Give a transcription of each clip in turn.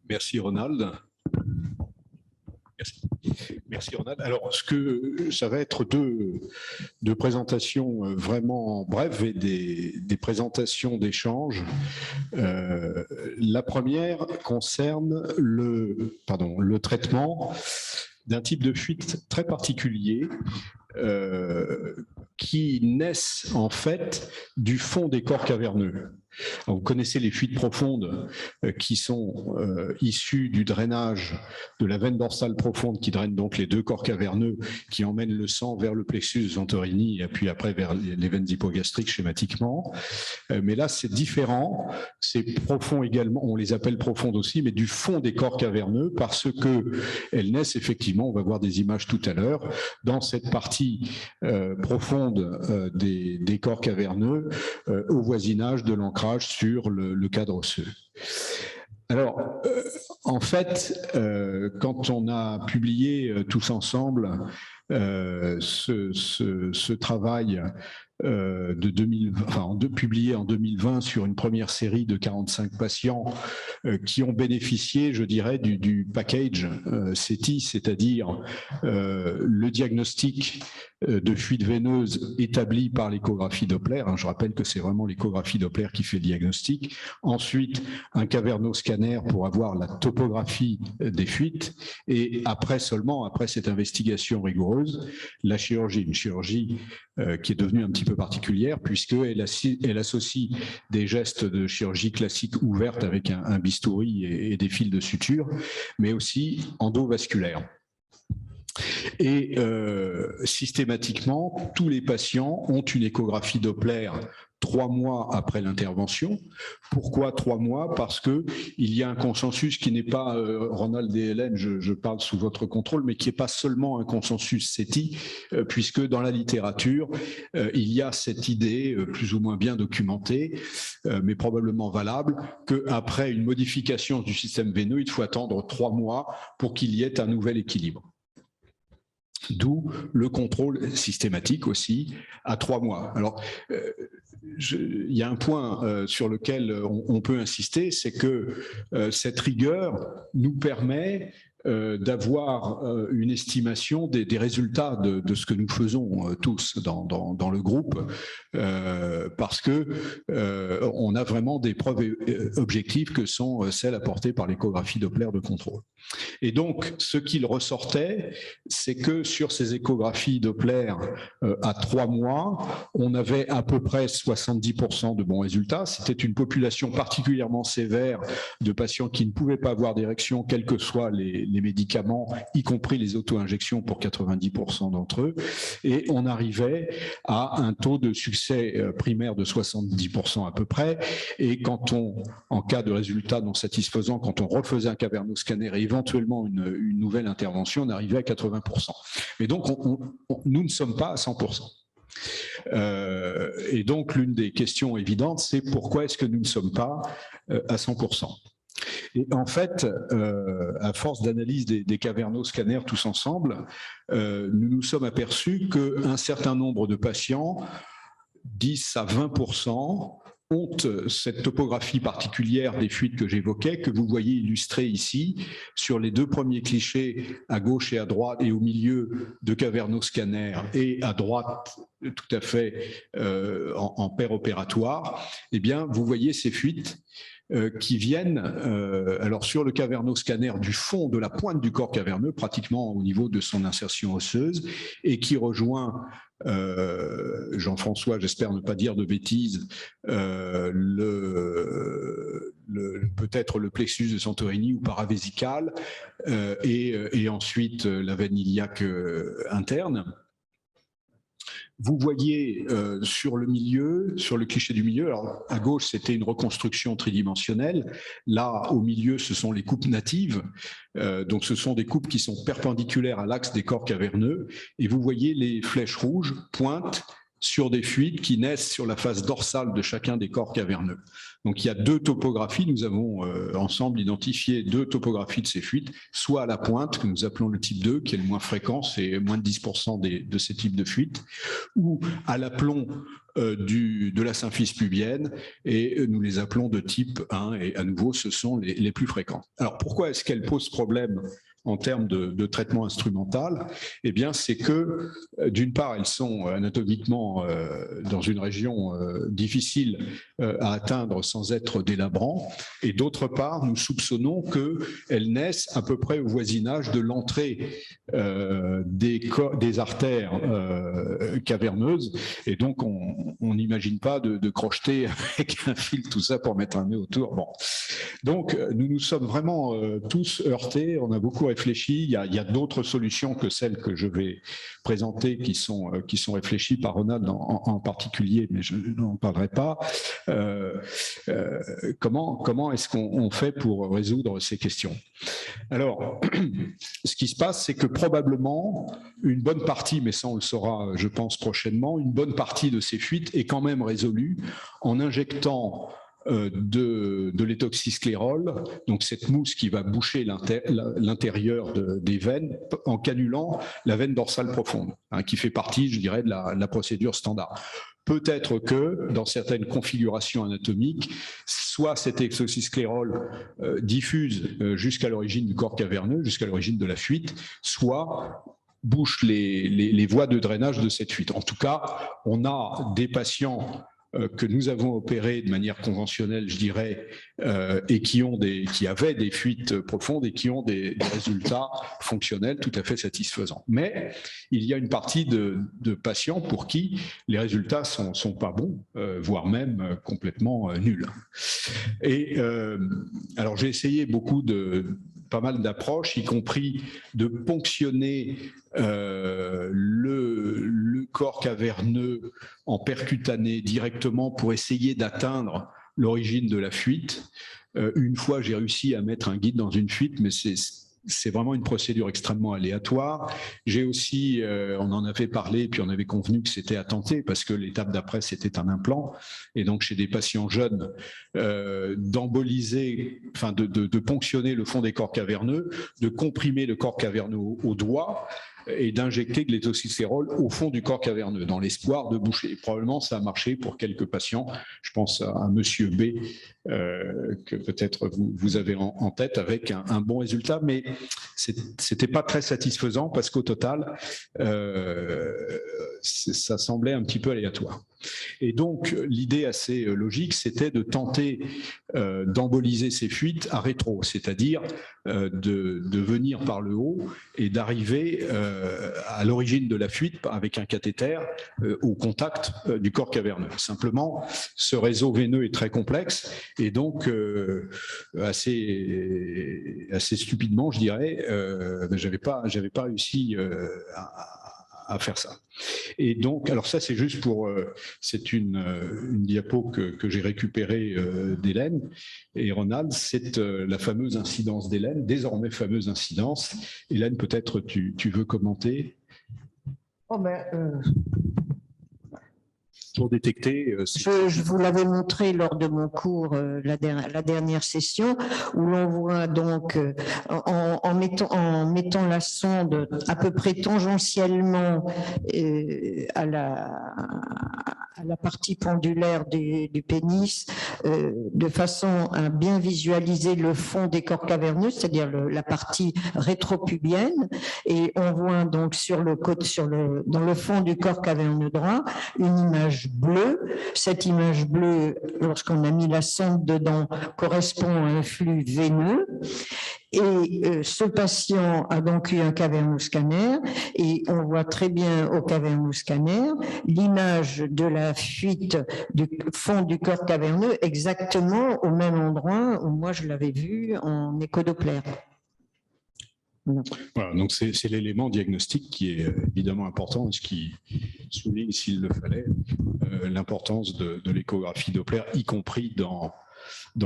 Merci Ronald. Merci. Merci Ronald. Alors, ça va être deux présentations vraiment brèves et des présentations d'échanges. La première concerne le traitement d'un type de fuite très particulier qui naissent en fait du fond des corps caverneux. Alors, vous connaissez les fuites profondes qui sont issues du drainage de la veine dorsale profonde qui draine donc les deux corps caverneux qui emmènent le sang vers le plexus de Santorini et puis après vers les veines hypogastriques schématiquement. Mais là, c'est différent. C'est profond également, on les appelle profondes aussi, mais du fond des corps caverneux parce qu'elles naissent effectivement, on va voir des images tout à l'heure, dans cette partie profonde des corps caverneux au voisinage de l'ancrage sur le cadre osseux. Alors, en fait, quand on a publié tous ensemble ce travail publié en 2020 sur une première série de 45 patients qui ont bénéficié, je dirais, du package CETI, c'est-à-dire le diagnostic de fuite veineuse établi par l'échographie Doppler. Je rappelle que c'est vraiment l'échographie Doppler qui fait le diagnostic. Ensuite, un cavernoscanner pour avoir la topographie des fuites. Et après cette investigation rigoureuse, la chirurgie, une chirurgie qui est devenue un petit peu particulière puisqu'elle associe des gestes de chirurgie classique ouverte avec un bistouri et des fils de suture, mais aussi endovasculaire. Et systématiquement, tous les patients ont une échographie Doppler 3 mois après l'intervention. Pourquoi 3 mois? Parce qu'il y a un consensus qui n'est pas, Ronald et Hélène, je parle sous votre contrôle, mais qui n'est pas seulement un consensus CETI, puisque dans la littérature, il y a cette idée plus ou moins bien documentée, mais probablement valable, qu'après une modification du système veineux, il faut attendre 3 mois pour qu'il y ait un nouvel équilibre. D'où le contrôle systématique aussi à 3 mois. Alors, il y a un point sur lequel on peut insister, c'est que cette rigueur nous permet d'avoir une estimation des résultats de ce que nous faisons tous dans le groupe, parce que on a vraiment des preuves objectives que sont celles apportées par l'échographie Doppler de contrôle. Et donc, ce qu'il ressortait, c'est que sur ces échographies Doppler à 3 mois, on avait à peu près 70% de bons résultats. C'était une population particulièrement sévère de patients qui ne pouvaient pas avoir d'érection, quels que soient les médicaments, y compris les auto-injections pour 90% d'entre eux. Et on arrivait à un taux de succès primaire de 70% à peu près. Et quand en cas de résultat non satisfaisant, quand on refaisait un cavernoscanner et éventuellement une nouvelle intervention, on arrivait à 80%. Mais donc, nous ne sommes pas à 100%. Et donc, l'une des questions évidentes, c'est pourquoi est-ce que nous ne sommes pas à 100%? Et en fait, à force d'analyse des cavernoscanners tous ensemble, nous nous sommes aperçus qu'un certain nombre de patients, 10 à 20%, ont cette topographie particulière des fuites que j'évoquais, que vous voyez illustrée ici, sur les 2 premiers clichés, à gauche et à droite, et au milieu de cavernoscanner, et à droite, tout à fait en paire opératoire. Eh bien, vous voyez ces fuites qui viennent, alors sur le cavernoscanner du fond de la pointe du corps caverneux, pratiquement au niveau de son insertion osseuse, et qui rejoint, Jean-François, j'espère ne pas dire de bêtises, peut-être le plexus de Santorini ou paravésical, et ensuite la veine iliaque interne. Vous voyez sur le milieu, sur le cliché du milieu, alors à gauche c'était une reconstruction tridimensionnelle, là au milieu ce sont les coupes natives, donc ce sont des coupes qui sont perpendiculaires à l'axe des corps caverneux, et vous voyez les flèches rouges pointent sur des fuites qui naissent sur la face dorsale de chacun des corps caverneux. Donc il y a 2 topographies, nous avons ensemble identifié 2 topographies de ces fuites, soit à la pointe, que nous appelons le type 2, qui est le moins fréquent, c'est moins de 10% de ces types de fuites, ou à l'aplomb de la symphyse pubienne, et nous les appelons de type 1, et à nouveau, ce sont les plus fréquents. Alors, pourquoi est-ce qu'elles posent problème en termes de traitement instrumental? Eh bien, c'est que, d'une part, elles sont anatomiquement dans une région difficile à atteindre sans être délabrant, et d'autre part, nous soupçonnons qu'elles naissent à peu près au voisinage de l'entrée des artères caverneuses, et donc on n'imagine pas de crocheter avec un fil tout ça pour mettre un nœud autour. Bon. Donc, nous nous sommes vraiment tous heurtés, on a beaucoup réfléchi. Il y a d'autres solutions que celles que je vais présenter qui sont réfléchies par Ronald en particulier, mais je n'en parlerai pas. Comment est-ce qu'on fait pour résoudre ces questions? Alors, ce qui se passe, c'est que probablement une bonne partie, mais ça on le saura je pense prochainement, une bonne partie de ces fuites est quand même résolue en injectant de l'étoxysclérol, donc cette mousse qui va boucher l'intérieur des veines en canulant la veine dorsale profonde, hein, qui fait partie, je dirais, de la procédure standard. Peut-être que dans certaines configurations anatomiques, soit cet étoxysclérol diffuse jusqu'à l'origine du corps caverneux, jusqu'à l'origine de la fuite, soit bouche les voies de drainage de cette fuite. En tout cas, on a des patients que nous avons opérés de manière conventionnelle, je dirais, et qui avaient des fuites profondes et qui ont des résultats fonctionnels tout à fait satisfaisants. Mais il y a une partie de patients pour qui les résultats sont pas bons, voire même complètement nuls. Et alors j'ai essayé pas mal d'approches, y compris de ponctionner le corps caverneux en percutané directement pour essayer d'atteindre l'origine de la fuite. Une fois, j'ai réussi à mettre un guide dans une fuite, mais c'est vraiment une procédure extrêmement aléatoire. J'ai aussi, on en avait parlé, puis on avait convenu que c'était à tenter, parce que l'étape d'après, c'était un implant. Et donc, chez des patients jeunes, d'emboliser, enfin de ponctionner le fond des corps caverneux, de comprimer le corps caverneux au doigt, et d'injecter de l'étoxysclérol au fond du corps caverneux, dans l'espoir de boucher. Probablement, ça a marché pour quelques patients. Je pense à Monsieur B, que peut-être vous avez en tête, avec un bon résultat, mais c'était pas très satisfaisant parce qu'au total, ça semblait un petit peu aléatoire. Et donc, l'idée assez logique, c'était de tenter d'emboliser ces fuites à rétro, c'est-à-dire de venir par le haut et d'arriver à l'origine de la fuite avec un cathéter au contact du corps caverneux. Simplement, ce réseau veineux est très complexe et donc assez stupidement, je dirais, j'avais pas réussi à faire ça. Et donc, alors ça c'est juste pour, c'est une diapo que j'ai récupérée d'Hélène et Ronald, c'est la fameuse incidence d'Hélène, désormais fameuse incidence. Hélène, peut-être tu veux commenter? Oh ben, pour détecter. Je vous l'avais montré lors de mon cours, la dernière session, où l'on voit donc, en mettant la sonde à peu près tangentiellement à la partie pendulaire du pénis, de façon à bien visualiser le fond des corps caverneux, c'est-à-dire la partie rétropubienne, et on voit donc dans le fond du corps caverneux droit une image bleue. Cette image bleue, lorsqu'on a mis la sonde dedans, correspond à un flux veineux. Et ce patient a donc eu un cavernoscanner et on voit très bien au cavernoscanner l'image de la fuite du fond du corps caverneux exactement au même endroit où moi je l'avais vu en échodoppler. Voilà, donc c'est l'élément diagnostique qui est évidemment important et ce qui souligne, s'il le fallait, l'importance de l'échographie Doppler, y compris dans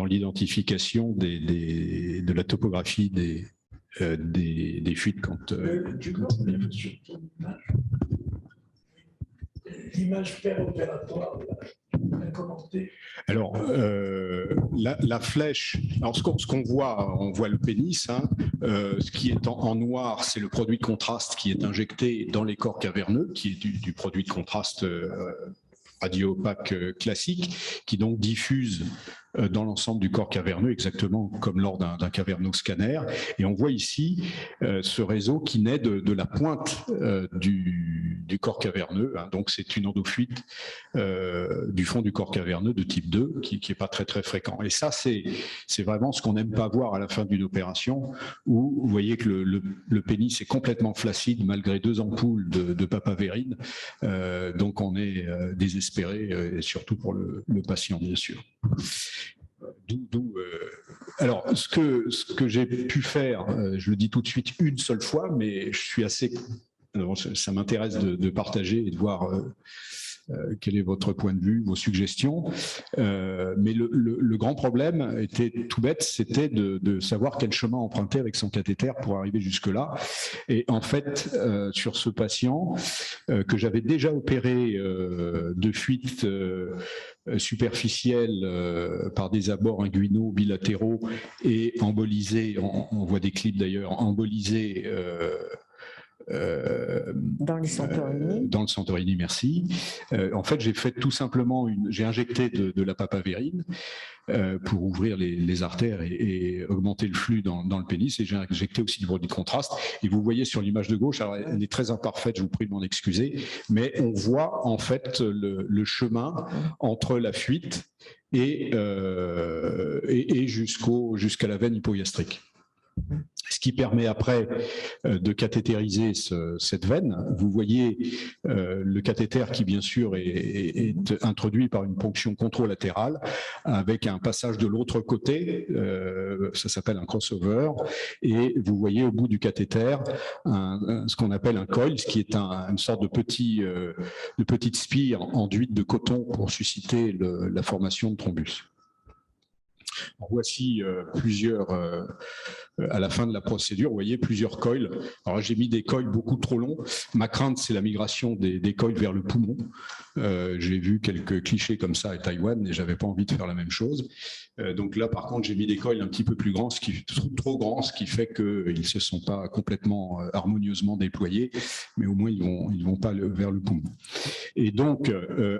l'identification de la topographie des fuites quand l'image péropératoire commenter. Alors, la flèche, alors ce qu'on voit, on voit le pénis, hein, ce qui est en noir, c'est le produit de contraste qui est injecté dans les corps caverneux, qui est du produit de contraste radio-opaque classique, qui donc diffuse dans l'ensemble du corps caverneux, exactement comme lors d'un cavernoscanner. Et on voit ici ce réseau qui naît de la pointe du corps caverneux. Donc c'est une endofuite du fond du corps caverneux de type 2 qui n'est pas très très fréquent. Et ça, c'est vraiment ce qu'on n'aime pas voir à la fin d'une opération, où vous voyez que le pénis est complètement flaccide malgré 2 ampoules de papavérine. Donc on est désespéré, et surtout pour le patient, bien sûr. Alors, ce que j'ai pu faire, je le dis tout de suite une seule fois, mais je suis assez... Alors, ça m'intéresse de partager et de voir quel est votre point de vue, vos suggestions. Mais le grand problème était tout bête, c'était de savoir quel chemin emprunter avec son cathéter pour arriver jusque-là. Et en fait, sur ce patient que j'avais déjà opéré de fuite superficielle par des abords inguinaux bilatéraux et embolisé, on voit des clips d'ailleurs, embolisé dans le Santorini. Dans le Santorini, merci. En fait, j'ai fait tout simplement j'ai injecté de la papavérine pour ouvrir les artères et augmenter le flux dans le pénis. Et j'ai injecté aussi du produit de contraste. Et vous voyez sur l'image de gauche, alors elle est très imparfaite, je vous prie de m'en excuser, mais on voit en fait le chemin entre la fuite et jusqu'à la veine hypogastrique. Ce qui permet après de cathétériser cette veine. Vous voyez le cathéter qui, bien sûr, est introduit par une ponction controlatérale avec un passage de l'autre côté, ça s'appelle un crossover, et vous voyez au bout du cathéter ce qu'on appelle un coil, ce qui est une sorte de petite spire enduite de coton pour susciter la formation de thrombus. Voici plusieurs, à la fin de la procédure, vous voyez plusieurs coils. Alors j'ai mis des coils beaucoup trop longs. Ma crainte, c'est la migration des coils vers le poumon. J'ai vu quelques clichés comme ça à Taïwan et j'avais pas envie de faire la même chose. Donc là, par contre, j'ai mis des coils un petit peu plus grands, trop grands, ce qui fait qu'ils ne se sont pas complètement harmonieusement déployés, mais au moins ils vont pas vers le poumon. Et donc,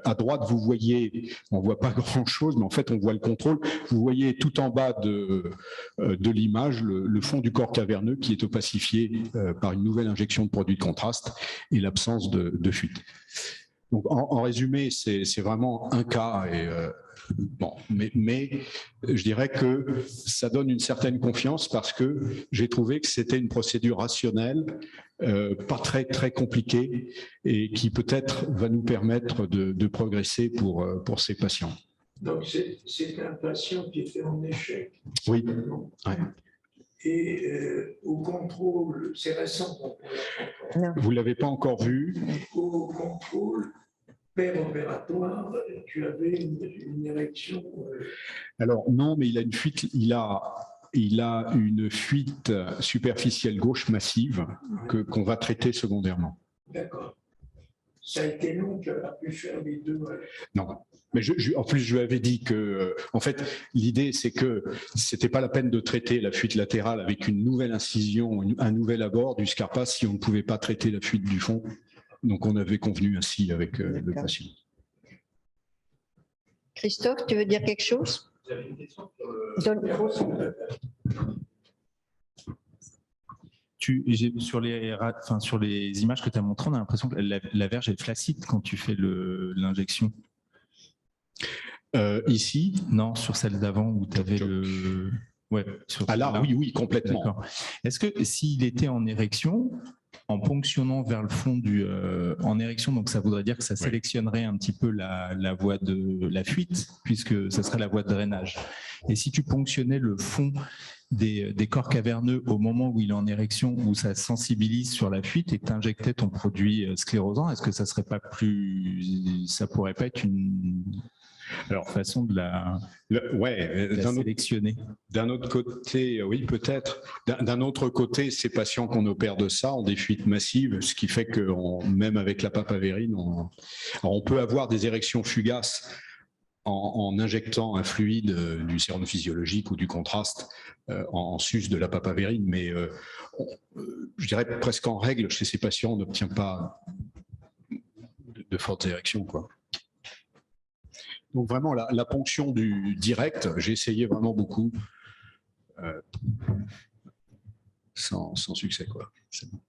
à droite, vous voyez, on voit pas grand-chose, mais en fait, on voit le contrôle. Vous voyez tout en bas de l'image le fond du corps caverneux qui est opacifié par une nouvelle injection de produit de contraste et l'absence de fuite. Donc, en résumé, c'est vraiment un cas. Bon, mais je dirais que ça donne une certaine confiance parce que j'ai trouvé que c'était une procédure rationnelle, pas très très compliquée et qui peut-être va nous permettre de progresser pour ces patients. Donc c'est un patient qui était en échec. Oui. Ouais. Et au contrôle, c'est récent. Vous ne l'avez pas encore vu. Au contrôle opératoire, tu avais une érection. Alors non, mais il a une fuite. Il a une fuite superficielle gauche massive qu'on va traiter secondairement. D'accord. Ça a été long qu'elle a pu faire les deux. Non. Mais en plus, je lui avais dit que, en fait, l'idée, c'est que c'était pas la peine de traiter la fuite latérale avec une nouvelle incision, un nouvel abord du Scarpa si on ne pouvait pas traiter la fuite du fond. Donc, on avait convenu ainsi avec le patient. Christophe, tu veux dire quelque chose? Vous avez une question sur sur les images que tu as montrées, on a l'impression que la verge est flaccide quand tu fais l'injection. Ici? Non, sur celle d'avant où tu avais le... Ouais, ah là, oui, complètement. Est-ce que s'il était en érection, en ponctionnant vers le fond en érection, donc ça voudrait dire que ça sélectionnerait un petit peu la voie de la fuite, puisque ça serait la voie de drainage. Et si tu ponctionnais le fond des corps caverneux au moment où il est en érection, où ça sensibilise sur la fuite et que tu injectais ton produit sclérosant, est-ce que ça serait pas ça pourrait pas être une façon de la sélectionner? D'un autre côté, oui, peut-être. D'un autre côté, ces patients qu'on opère de ça ont des fuites massives, ce qui fait que même avec la papavérine, on peut avoir des érections fugaces en injectant un fluide du sérum physiologique ou du contraste en sus de la papavérine, mais je dirais presque en règle, chez ces patients, on n'obtient pas de fortes érections, quoi. Donc vraiment, la ponction du direct, j'ai essayé vraiment beaucoup, sans succès, quoi. C'est bon.